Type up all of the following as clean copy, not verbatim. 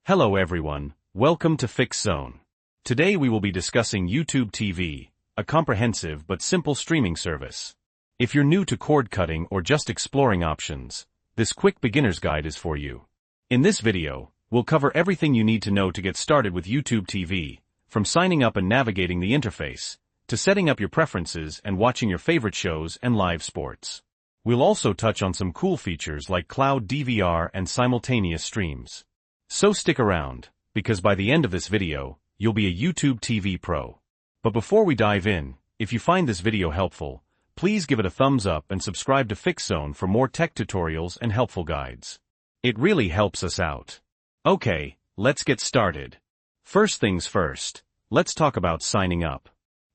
Hello everyone, welcome to Fix Zone. Today we will be discussing YouTube TV, a comprehensive but simple streaming service. If you're new to cord cutting or just exploring options, this quick beginner's guide is for you. In this video, we'll cover everything you need to know to get started with YouTube TV, from signing up and navigating the interface, to setting up your preferences and watching your favorite shows and live sports. We'll also touch on some cool features like cloud DVR and simultaneous streams. So stick around, because by the end of this video, you'll be a YouTube TV pro. But before we dive in, if you find this video helpful, please give it a thumbs up and subscribe to Fix Zone for more tech tutorials and helpful guides. It really helps us out. Okay, let's get started. First things first, let's talk about signing up.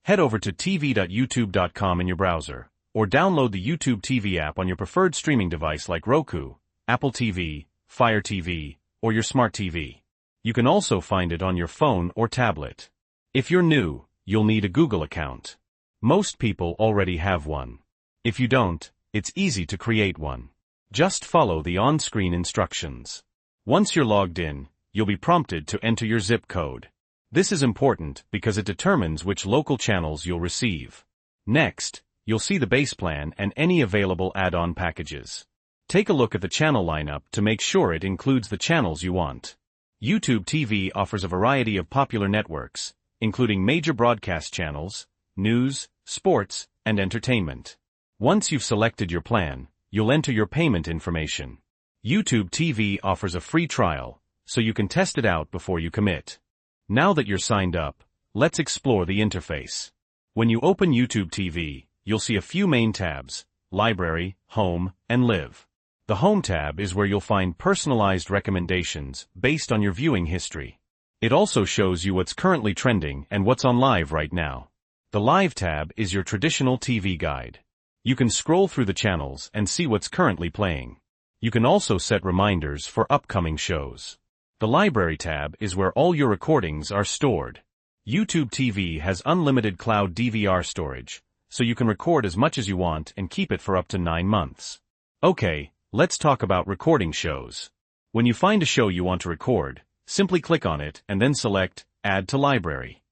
Head over to tv.youtube.com in your browser, or download the YouTube TV app on your preferred streaming device like Roku, Apple TV, Fire TV, or your smart TV. You can also find it on your phone or tablet. If you're new, you'll need a Google account. Most people already have one. If you don't, it's easy to create one. Just follow the on-screen instructions. Once you're logged in, you'll be prompted to enter your zip code. This is important because it determines which local channels you'll receive. Next, you'll see the base plan and any available add-on packages. Take a look at the channel lineup to make sure it includes the channels you want. YouTube TV offers a variety of popular networks, including major broadcast channels, news, sports, and entertainment. Once you've selected your plan, you'll enter your payment information. YouTube TV offers a free trial, so you can test it out before you commit. Now that you're signed up, let's explore the interface. When you open YouTube TV, you'll see a few main tabs: Library, Home, and Live. The Home tab is where you'll find personalized recommendations based on your viewing history. It also shows you what's currently trending and what's on live right now. The Live tab is your traditional TV guide. You can scroll through the channels and see what's currently playing. You can also set reminders for upcoming shows. The Library tab is where all your recordings are stored. YouTube TV has unlimited cloud DVR storage, so you can record as much as you want and keep it for up to 9 months. Okay, let's talk about recording shows. When you find a show you want to record, simply click on it and then select Add to Library.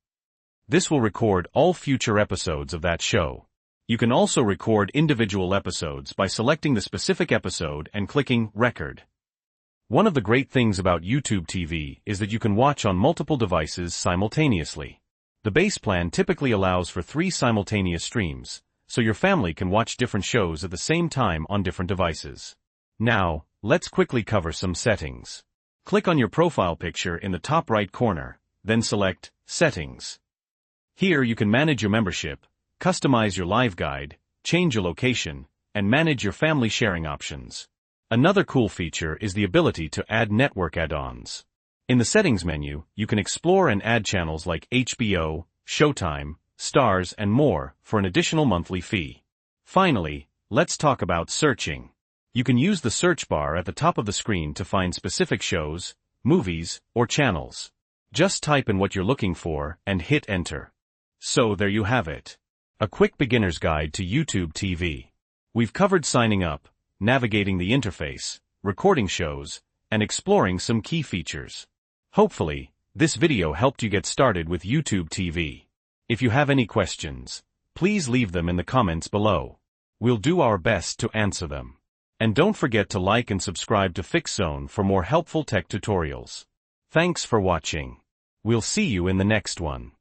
This will record all future episodes of that show. You can also record individual episodes by selecting the specific episode and clicking Record. One of the great things about YouTube TV is that you can watch on multiple devices simultaneously. The base plan typically allows for 3 simultaneous streams, so your family can watch different shows at the same time on different devices. Now, let's quickly cover some settings. Click on your profile picture in the top right corner, then select Settings. Here you can manage your membership, customize your live guide, change your location, and manage your family sharing options. Another cool feature is the ability to add network add-ons. In the Settings menu, you can explore and add channels like HBO, Showtime, Stars, and more for an additional monthly fee. Finally, let's talk about searching. You can use the search bar at the top of the screen to find specific shows, movies, or channels. Just type in what you're looking for and hit enter. So there you have it. A quick beginner's guide to YouTube TV. We've covered signing up, navigating the interface, recording shows, and exploring some key features. Hopefully, this video helped you get started with YouTube TV. If you have any questions, please leave them in the comments below. We'll do our best to answer them. And don't forget to like and subscribe to Fix Zone for more helpful tech tutorials. Thanks for watching. We'll see you in the next one.